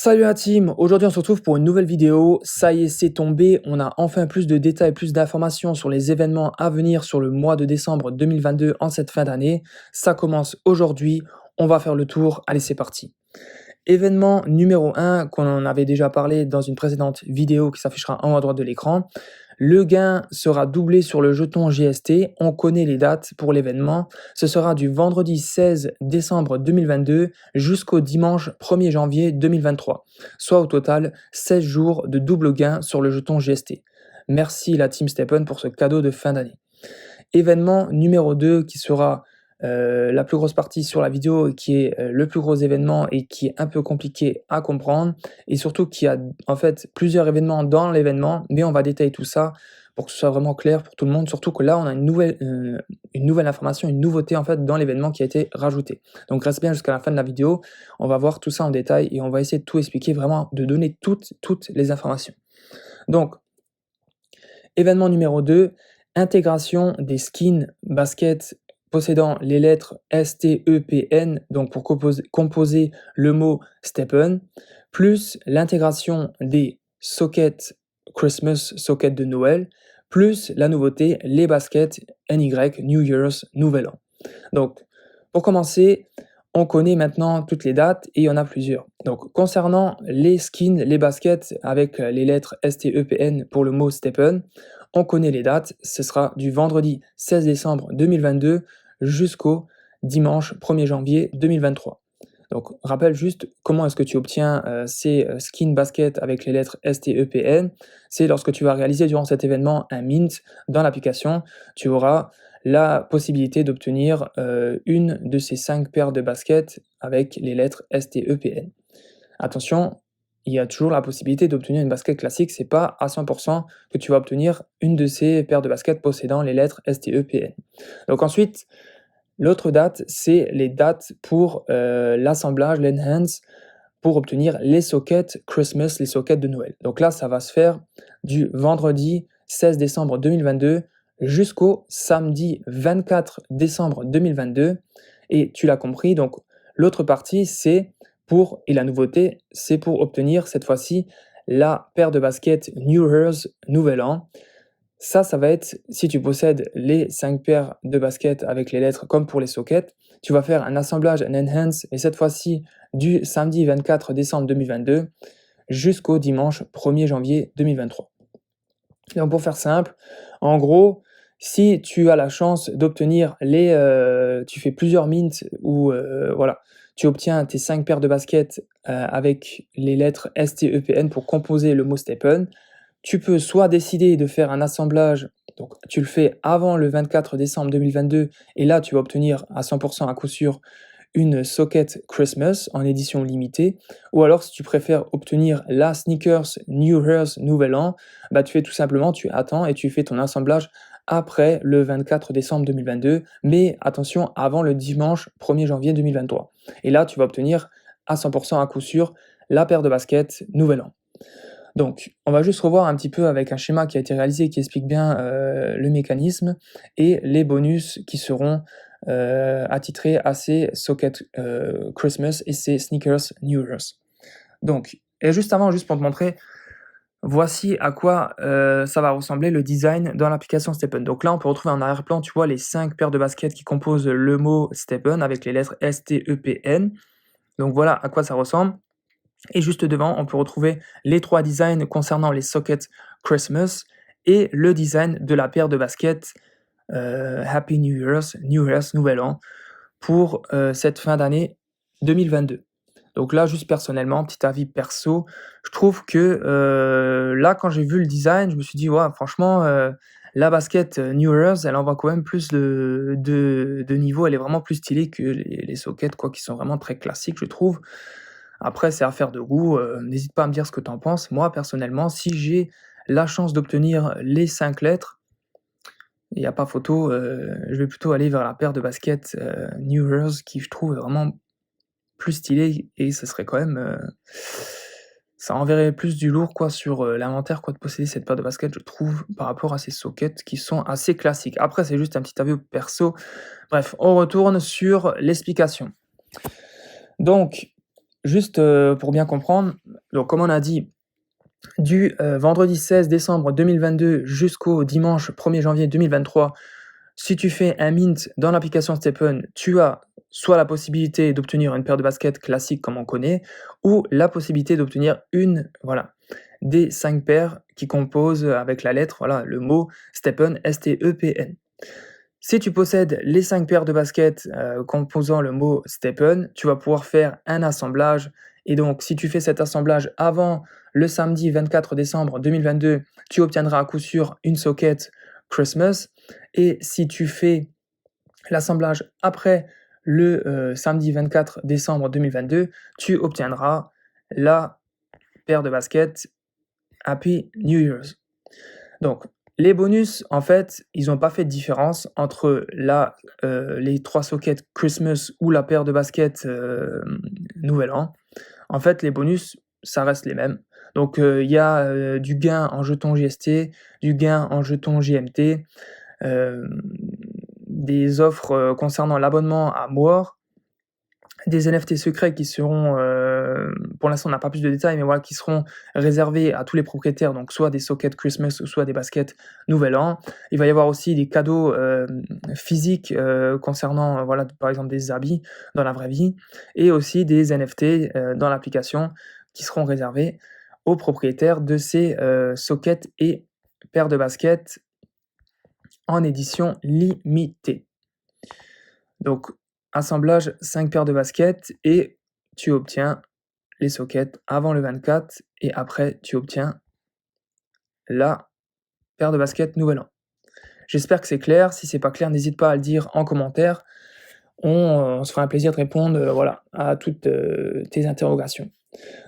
Salut la team, aujourd'hui on se retrouve pour une nouvelle vidéo. Ça y est, c'est tombé, on a enfin plus de détails, plus d'informations sur les événements à venir sur le mois de décembre 2022 en cette fin d'année. Ça commence aujourd'hui, on va faire le tour, allez c'est parti. Événement numéro 1, qu'on en avait déjà parlé dans une précédente vidéo qui s'affichera en haut à droite de l'écran. Le gain sera doublé sur le jeton GST, on connaît les dates pour l'événement. Ce sera du vendredi 16 décembre 2022 jusqu'au dimanche 1er janvier 2023, soit au total 16 jours de double gain sur le jeton GST. Merci la Team Steppen pour ce cadeau de fin d'année. Événement numéro 2 qui sera la plus grosse partie sur la vidéo, qui est le plus gros événement et qui est un peu compliqué à comprendre, et surtout qui a en fait plusieurs événements dans l'événement, mais on va détailler tout ça pour que ce soit vraiment clair pour tout le monde, surtout que là on a une nouvelle information, une nouveauté en fait dans l'événement qui a été rajoutée. Donc reste bien jusqu'à la fin de la vidéo, on va voir tout ça en détail et on va essayer de tout expliquer, vraiment de donner toutes les informations. Donc, événement numéro 2, intégration des skins basket possédant les lettres STEPN, donc pour composer le mot Steppen, plus l'intégration des sockets Christmas, sockets de Noël, plus la nouveauté, les baskets NY, New Year's, Nouvel An. Donc, pour commencer, on connaît maintenant toutes les dates et il y en a plusieurs. Donc, concernant les skins, les baskets avec les lettres STEPN pour le mot Steppen, on connaît les dates. Ce sera du vendredi 16 décembre 2022 jusqu'au dimanche 1er janvier 2023. Donc, rappelle juste comment est-ce que tu obtiens ces skins basket avec les lettres STEPN. C'est lorsque tu vas réaliser durant cet événement un mint dans l'application, tu auras la possibilité d'obtenir une de ces 5 paires de baskets avec les lettres STEPN. Attention, il y a toujours la possibilité d'obtenir une basket classique, c'est pas à 100% que tu vas obtenir une de ces paires de baskets possédant les lettres STEPN. Donc ensuite, l'autre date, c'est les dates pour l'assemblage, l'enhance, pour obtenir les sockets Christmas, les sockets de Noël. Donc là, ça va se faire du vendredi 16 décembre 2022 jusqu'au samedi 24 décembre 2022. Et tu l'as compris, donc l'autre partie, et la nouveauté, c'est pour obtenir cette fois-ci la paire de baskets New Year's, Nouvel An. Ça va être, si tu possèdes les 5 paires de baskets avec les lettres comme pour les sockets, tu vas faire un assemblage, un enhance, et cette fois-ci du samedi 24 décembre 2022 jusqu'au dimanche 1er janvier 2023. Donc pour faire simple, en gros, si tu as la chance d'obtenir tu fais plusieurs mints ou voilà, tu obtiens tes 5 paires de baskets avec les lettres STEPN pour composer le mot Steppen, tu peux soit décider de faire un assemblage, donc tu le fais avant le 24 décembre 2022, et là tu vas obtenir à 100% à coup sûr une socket Christmas en édition limitée, ou alors si tu préfères obtenir la sneakers New Year's Nouvel An, bah tu fais tout simplement, tu attends et tu fais ton assemblage après le 24 décembre 2022, mais attention, avant le dimanche 1er janvier 2023. Et là tu vas obtenir à 100% à coup sûr la paire de baskets Nouvel An. Donc, on va juste revoir un petit peu avec un schéma qui a été réalisé et qui explique bien le mécanisme et les bonus qui seront attitrés à ces sockets Christmas et ces sneakers New Year's. Donc, et juste avant, juste pour te montrer, voici à quoi ça va ressembler le design dans l'application Steppen. Donc là, on peut retrouver en arrière-plan, tu vois, les 5 paires de baskets qui composent le mot Steppen avec les lettres STEPN. Donc voilà à quoi ça ressemble. Et juste devant, on peut retrouver les 3 designs concernant les sockets Christmas et le design de la paire de baskets Happy New Year's, Nouvel An pour cette fin d'année 2022. Donc là, juste personnellement, petit avis perso, je trouve que là, quand j'ai vu le design, je me suis dit, ouais, franchement, la basket New Year's, elle envoie quand même plus de niveau, elle est vraiment plus stylée que les sockets, quoi, qui sont vraiment très classiques, je trouve. Après, c'est affaire de goût, n'hésite pas à me dire ce que tu en penses. Moi, personnellement, si j'ai la chance d'obtenir les 5 lettres, il n'y a pas photo, je vais plutôt aller vers la paire de baskets New Year's qui, je trouve, est vraiment plus stylée et ce serait quand même, ça enverrait plus du lourd quoi sur l'inventaire quoi de posséder cette paire de baskets, je trouve, par rapport à ces sockets qui sont assez classiques. Après, c'est juste un petit avis perso. Bref, on retourne sur l'explication. Donc, juste pour bien comprendre, donc comme on a dit, du vendredi 16 décembre 2022 jusqu'au dimanche 1er janvier 2023, si tu fais un mint dans l'application Stepn, tu as soit la possibilité d'obtenir une paire de baskets classique comme on connaît, ou la possibilité d'obtenir une, voilà, des 5 paires qui composent avec la lettre, voilà, le mot Stepn, S-T-E-P-N. Si tu possèdes les 5 paires de baskets composant le mot Stepn, tu vas pouvoir faire un assemblage. Et donc, si tu fais cet assemblage avant le samedi 24 décembre 2022, tu obtiendras à coup sûr une socket Christmas. Et si tu fais l'assemblage après le samedi 24 décembre 2022, tu obtiendras la paire de baskets Happy New Year's. Donc, les bonus, en fait, ils n'ont pas fait de différence entre les 3 sockets Christmas ou la paire de baskets Nouvel An. En fait, les bonus, ça reste les mêmes. Donc, il y a du gain en jetons JST, du gain en jetons JMT, des offres concernant l'abonnement à More, des NFT secrets qui seront, pour l'instant on n'a pas plus de détails, mais voilà, qui seront réservés à tous les propriétaires, donc soit des sockets Christmas ou soit des baskets Nouvel An. Il va y avoir aussi des cadeaux physiques concernant, voilà, par exemple des habits dans la vraie vie, et aussi des NFT dans l'application qui seront réservés aux propriétaires de ces sockets et paires de baskets en édition limitée. Donc, assemblage 5 paires de baskets et tu obtiens les sockets avant le 24 et après tu obtiens la paire de baskets Nouvel An. J'espère que c'est clair. Si c'est pas clair, n'hésite pas à le dire en commentaire. On se fera un plaisir de répondre voilà, à toutes tes interrogations.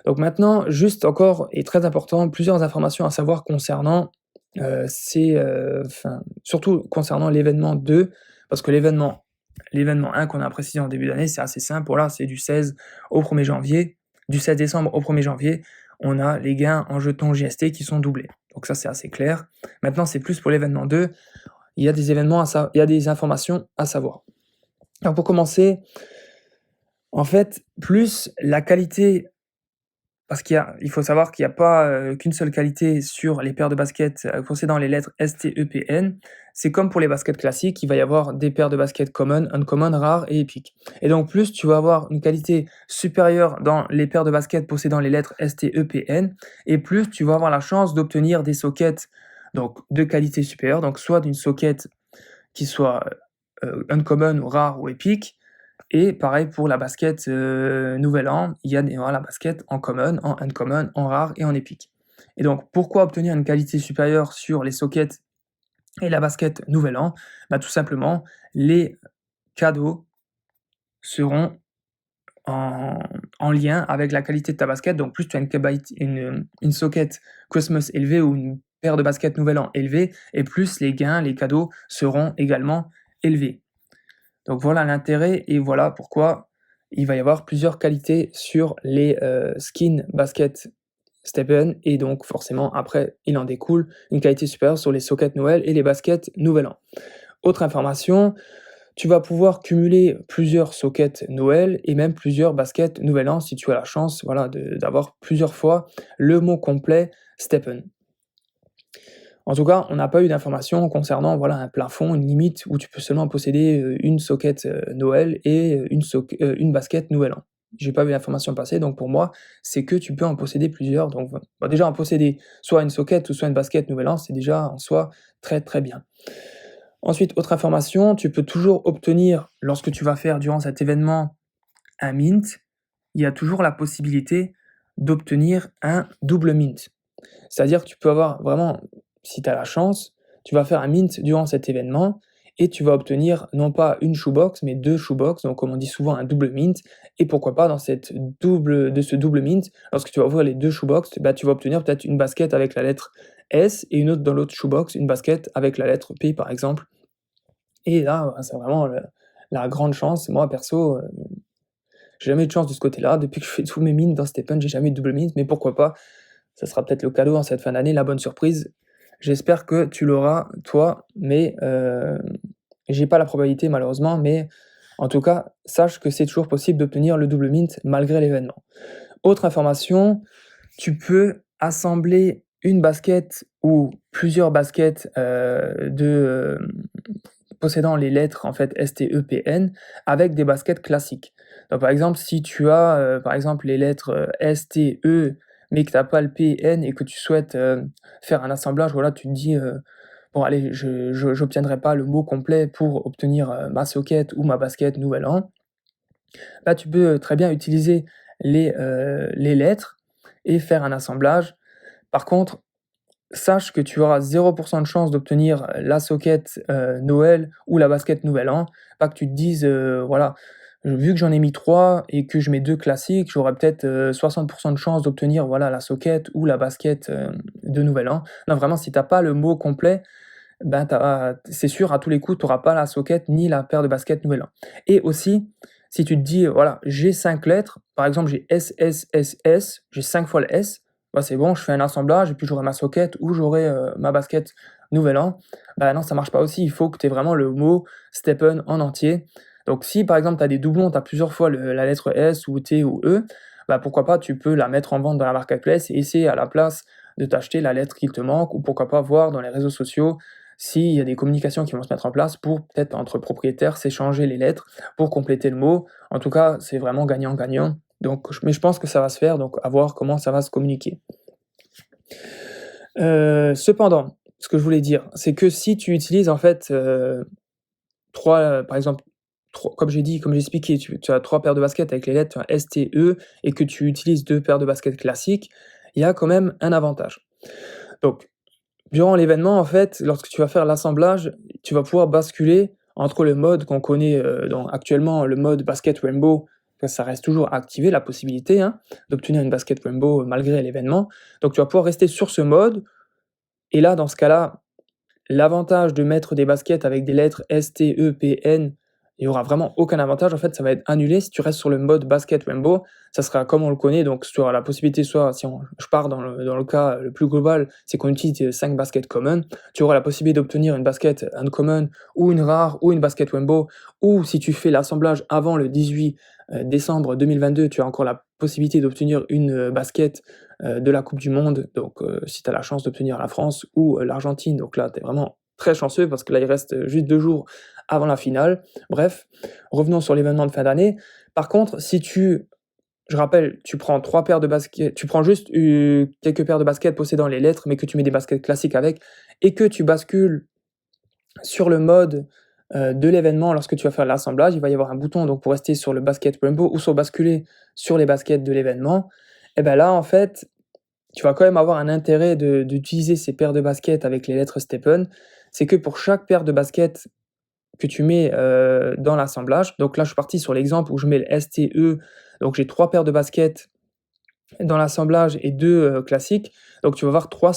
Donc maintenant, juste encore et très important, plusieurs informations à savoir concernant surtout concernant l'événement 2, parce que l'événement 1 qu'on a précisé en début d'année, c'est assez simple. Voilà, c'est du 16 au 1er janvier, du 16 décembre au 1er janvier, on a les gains en jetons JST qui sont doublés. Donc ça, c'est assez clair. Maintenant, c'est plus pour l'événement 2. Il y a des informations à savoir. Alors pour commencer, en fait, plus la qualité, parce il faut savoir qu'il n'y a pas qu'une seule qualité sur les paires de baskets possédant les lettres STEPN. C'est comme pour les baskets classiques, il va y avoir des paires de baskets common, uncommon, rares et épiques. Et donc plus tu vas avoir une qualité supérieure dans les paires de baskets possédant les lettres STEPN, et plus tu vas avoir la chance d'obtenir des sockets donc, de qualité supérieure, donc soit d'une socket qui soit uncommon ou rare ou épique. Et pareil pour la basket Nouvel An, il y a la basket en common, en uncommon, en rare et en épique. Et donc, pourquoi obtenir une qualité supérieure sur les sockets et la basket Nouvel An? Bah, tout simplement, les cadeaux seront en lien avec la qualité de ta basket. Donc, plus tu as une socket Christmas élevée ou une paire de baskets Nouvel An élevée, et plus les gains, les cadeaux seront également élevés. Donc voilà l'intérêt et voilà pourquoi il va y avoir plusieurs qualités sur les skins basket Stepn, et donc forcément après il en découle une qualité supérieure sur les sockets Noël et les baskets Nouvel An. Autre information, tu vas pouvoir cumuler plusieurs sockets Noël et même plusieurs baskets Nouvel An si tu as la chance, voilà, d'avoir plusieurs fois le mot complet Stepn. En tout cas, on n'a pas eu d'informations concernant voilà, un plafond, une limite où tu peux seulement posséder une socket Noël et une basket Nouvel An. J'ai pas vu l'information passer, donc pour moi, c'est que tu peux en posséder plusieurs. Donc déjà, en posséder soit une socket ou soit une basket Nouvel An, c'est déjà en soi très très bien. Ensuite, autre information, tu peux toujours obtenir, lorsque tu vas faire durant cet événement un mint, il y a toujours la possibilité d'obtenir un double mint. C'est-à-dire que tu peux avoir vraiment, si tu as la chance, tu vas faire un mint durant cet événement et tu vas obtenir non pas une shoebox, mais 2 shoebox, donc comme on dit souvent un double mint. Et pourquoi pas dans ce double mint, lorsque tu vas ouvrir les 2 shoebox, bah, tu vas obtenir peut-être une basket avec la lettre S et une autre dans l'autre shoebox, une basket avec la lettre P par exemple. Et là, c'est vraiment la grande chance. Moi perso, j'ai jamais eu de chance de ce côté-là. Depuis que je fais tous mes mints dans Stepn, j'ai jamais eu de double mint, mais pourquoi pas? Ça sera peut-être le cadeau en cette fin d'année, la bonne surprise. J'espère que tu l'auras, toi, mais j'ai pas la probabilité malheureusement, mais En tout cas, sache que c'est toujours possible d'obtenir le double mint malgré l'événement. Autre information, tu peux assembler une basket ou plusieurs baskets possédant les lettres en fait STEPN avec des baskets classiques. Donc par exemple, si tu as par exemple les lettres STE mais que tu n'as pas le PN et que tu souhaites faire un assemblage, voilà, tu te dis bon allez, j'obtiendrai pas le mot complet pour obtenir ma socket ou ma basket nouvel an. Là, tu peux très bien utiliser les lettres et faire un assemblage. Par contre, sache que tu auras 0 de chance d'obtenir la socket, Noël ou la basket Nouvel An. Pas que tu te dises, voilà, vu que j'en ai mis 3 et que je mets 2 classiques, j'aurai peut-être, 60 de chance d'obtenir, voilà, la socket ou la basket, de Nouvel An. Non, vraiment, si tu as pas le mot complet, ben, c'est sûr, à tous les coups, tu auras pas la socket ni la paire de baskets Nouvel An. Et aussi, si tu te dis, voilà, j'ai 5 lettres, par exemple, j'ai SSSS, j'ai 5 fois le S, bah, c'est bon, je fais un assemblage et puis j'aurai ma socket ou j'aurai ma basket Nouvel An. Bah non, ça marche pas aussi, il faut que tu aies vraiment le mot Stepen en entier. Donc si par exemple tu as des doublons, tu as plusieurs fois la lettre S ou T ou E, bah pourquoi pas, tu peux la mettre en vente dans la marketplace et essayer à la place de t'acheter la lettre qu'il te manque, ou pourquoi pas voir dans les réseaux sociaux s'il y a des communications qui vont se mettre en place pour peut-être entre propriétaires s'échanger les lettres pour compléter le mot. En tout cas, c'est vraiment gagnant-gagnant. Donc, mais je pense que ça va se faire, donc à voir comment ça va se communiquer. Cependant, ce que je voulais dire, c'est que si tu utilises en fait 3, par exemple, comme j'ai dit, comme j'ai expliqué, tu as 3 paires de baskets avec les lettres S, T, E et que tu utilises 2 paires de baskets classiques, il y a quand même un avantage. Donc, durant l'événement, en fait, lorsque tu vas faire l'assemblage, tu vas pouvoir basculer entre le mode qu'on connaît actuellement, le mode basket rainbow, ça reste toujours activé, la possibilité hein, d'obtenir une basket rainbow malgré l'événement. Donc tu vas pouvoir rester sur ce mode, et là, dans ce cas-là, l'avantage de mettre des baskets avec des lettres S, T, E, P, N, il y aura vraiment aucun avantage. En fait, ça va être annulé si tu restes sur le mode basket rainbow. Ça sera comme on le connaît, donc tu auras la possibilité, soit si je pars dans le cas le plus global, c'est qu'on utilise 5 baskets common. Tu auras la possibilité d'obtenir une basket uncommon ou une rare ou une basket rainbow. Ou si tu fais l'assemblage avant le 18 décembre 2022, tu as encore la possibilité d'obtenir une basket de la Coupe du Monde. Donc si tu as la chance d'obtenir la France ou l'Argentine, donc là tu es vraiment très chanceux parce que là il reste juste 2 jours avant la finale. Bref, revenons sur l'événement de fin d'année. Par contre, si je rappelle, tu prends 3 paires de baskets, tu prends juste quelques paires de baskets possédant les lettres, mais que tu mets des baskets classiques avec, et que tu bascules sur le mode de l'événement lorsque tu vas faire l'assemblage, il va y avoir un bouton donc pour rester sur le basket rainbow ou sur basculer sur les baskets de l'événement. Et bien là, en fait, tu vas quand même avoir un intérêt d'utiliser ces paires de baskets avec les lettres Stepen. C'est que pour chaque paire de baskets que tu mets dans l'assemblage, donc là je suis parti sur l'exemple où je mets le STE, donc j'ai 3 paires de baskets dans l'assemblage et 2 classiques, donc tu vas avoir 3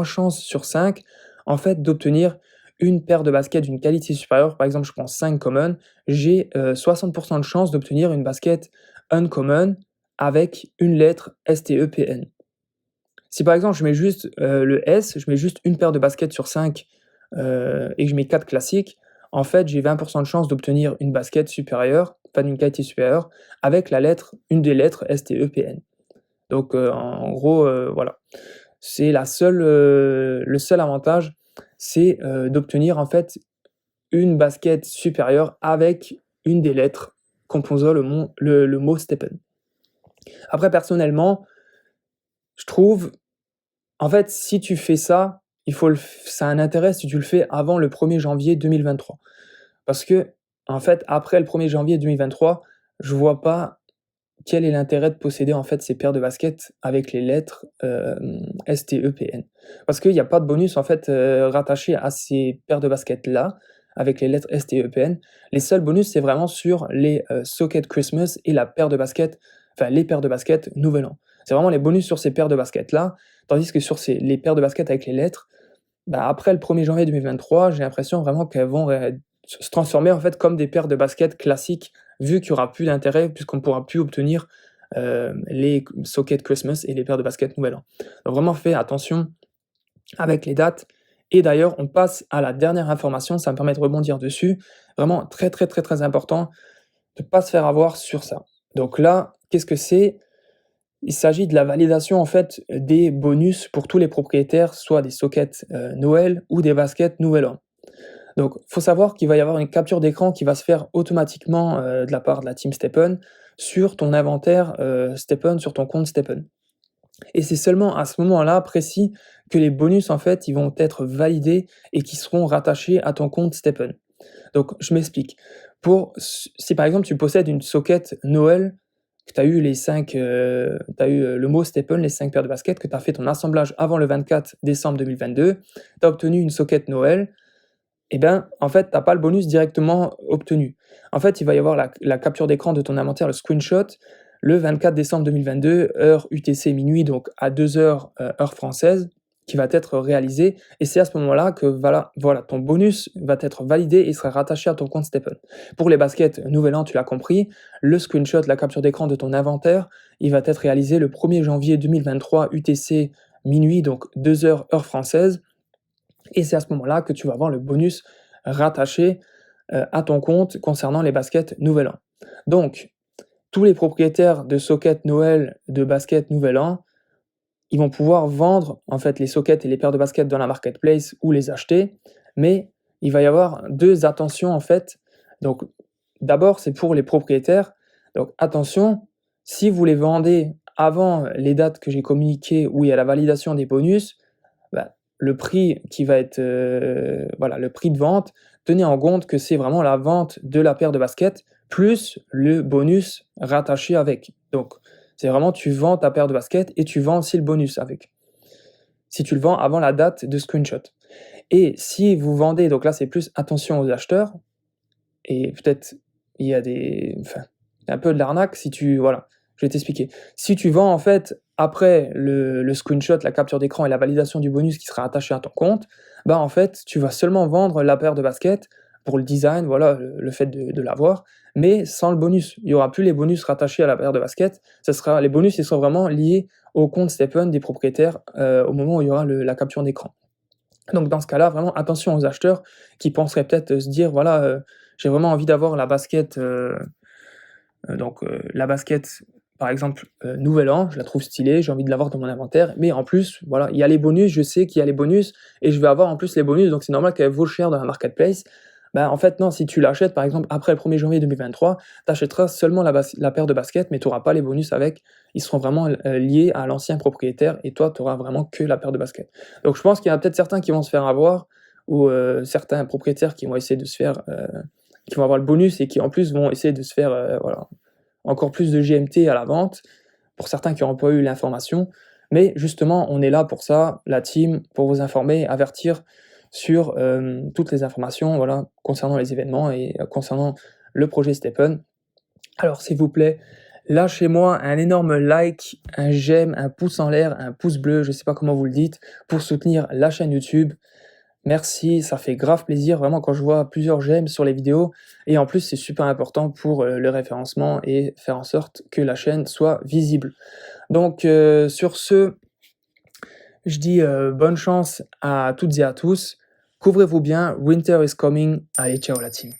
chances sur 5 en fait d'obtenir une paire de baskets d'une qualité supérieure. Par exemple, je prends 5 common, j'ai 60 de chance d'obtenir une basket uncommon avec une lettre STEPN. Si par exemple je mets juste le S, je mets juste une paire de baskets sur 5 et que je mets 4 classiques, en fait j'ai 20 de chance d'obtenir une basket supérieure, pas d'une qualité supérieure, avec une des lettres STEPN. Donc en gros, voilà. C'est le seul avantage, c'est d'obtenir en fait une basket supérieure avec une des lettres composant le mot Stepen. Après personnellement, je trouve, en fait, si tu fais ça, ça a un intérêt si tu le fais avant le 1er janvier 2023. Parce que, en fait, après le 1er janvier 2023, je vois pas quel est l'intérêt de posséder, en fait, ces paires de baskets avec les lettres, STEPN. Parce qu'il y a pas de bonus, en fait, rattaché à ces paires de baskets-là, avec les lettres STEPN. Les seuls bonus, c'est vraiment sur les, Socket Christmas et la paire de baskets, enfin les paires de baskets Nouvel An. C'est vraiment les bonus sur ces paires de baskets-là, tandis que sur les paires de baskets avec les lettres, bah, après le 1er janvier 2023, j'ai l'impression vraiment qu'elles vont se transformer en fait comme des paires de baskets classiques, vu qu'il y aura plus d'intérêt, puisqu'on ne pourra plus obtenir les Socket Christmas et les paires de baskets Nouvel An. Donc vraiment fais attention avec les dates Et d'ailleurs, on passe à la dernière information, ça me permet de rebondir dessus. Vraiment très, très, très, très important de ne pas se faire avoir sur ça. Donc là, qu'est-ce que c'est? Il s'agit de la validation en fait des bonus pour tous les propriétaires, soit des sockets Noël ou des baskets Nouvel An. Donc, faut savoir qu'il va y avoir une capture d'écran qui va se faire automatiquement de la part de la team Steppen sur ton inventaire Steppen, sur ton compte Steppen. Et c'est seulement à ce moment-là précis que les bonus en fait, ils vont être validés et qui seront rattachés à ton compte Steppen. Donc, je m'explique. Si par exemple tu possèdes une socket Noël, que tu as eu le mot Steppen, les 5 paires de baskets, que tu as fait ton assemblage avant le 24 décembre 2022, tu as obtenu une socket Noël, et ben, en fait, tu as pas le bonus directement obtenu. En fait, il va y avoir la capture d'écran de ton inventaire, le screenshot, le 24 décembre 2022, heure UTC minuit, donc à 2 heures, heure française, qui va être réalisé. Et c'est à ce moment-là que voilà, ton bonus va être validé et sera rattaché à ton compte Steppen. Pour les baskets Nouvel An, tu l'as compris, le screenshot, la capture d'écran de ton inventaire, il va être réalisé le 1er janvier 2023, UTC minuit, donc 2 heures, heure française. Et c'est à ce moment-là que tu vas avoir le bonus rattaché à ton compte concernant les baskets Nouvel An. Donc, tous les propriétaires de sockets Noël, de baskets Nouvel An, ils vont pouvoir vendre en fait les sockets et les paires de baskets dans la marketplace ou les acheter, mais il va y avoir 2 attentions en fait. Donc, d'abord, c'est pour les propriétaires. Donc, attention, si vous les vendez avant les dates que j'ai communiquées où il y a la validation des bonus, bah, le prix qui va être, le prix de vente, tenez en compte que c'est vraiment la vente de la paire de baskets plus le bonus rattaché avec. Donc, c'est vraiment tu vends ta paire de baskets et tu vends aussi le bonus avec. Si tu le vends avant la date de screenshot. Et si vous vendez, donc là c'est plus attention aux acheteurs, et peut-être il y a un peu de l'arnaque si voilà, je vais t'expliquer. Si tu vends en fait après le screenshot, la capture d'écran et la validation du bonus qui sera attaché à ton compte, bah en fait tu vas seulement vendre la paire de baskets pour le design, voilà, le fait de l'avoir, mais sans le bonus. Il n'y aura plus les bonus rattachés à la paire de baskets, les bonus ils sont vraiment liés au compte Steppen des propriétaires au moment où il y aura la capture d'écran. Donc dans ce cas-là, vraiment attention aux acheteurs qui penseraient peut-être se dire voilà, j'ai vraiment envie d'avoir la basket, la basket par exemple Nouvel An, je la trouve stylée, j'ai envie de l'avoir dans mon inventaire, mais en plus, voilà, il y a les bonus, je sais qu'il y a les bonus et je vais avoir en plus les bonus, donc c'est normal qu'elle vaut cher dans la marketplace. Ben, en fait non, si tu l'achètes par exemple après le 1er janvier 2023, tu achèteras seulement la paire de baskets, mais tu auras pas les bonus avec. Ils seront vraiment liés à l'ancien propriétaire et toi, tu auras vraiment que la paire de baskets. Donc je pense qu'il y en a peut-être certains qui vont se faire avoir ou certains propriétaires qui vont essayer de se faire, qui vont avoir le bonus et qui en plus vont essayer de se faire voilà, encore plus de GMT à la vente, pour certains qui n'auront pas eu l'information. Mais justement, on est là pour ça, la team, pour vous informer, avertir sur toutes les informations voilà, concernant les événements et concernant le projet Steppen. Alors s'il vous plaît, lâchez-moi un énorme like, un j'aime, un pouce en l'air, un pouce bleu, je ne sais pas comment vous le dites, pour soutenir la chaîne YouTube. Merci, ça fait grave plaisir vraiment quand je vois plusieurs j'aime sur les vidéos et en plus c'est super important pour le référencement et faire en sorte que la chaîne soit visible. Donc sur ce, je dis bonne chance à toutes et à tous, couvrez-vous bien, winter is coming, allez ciao la team.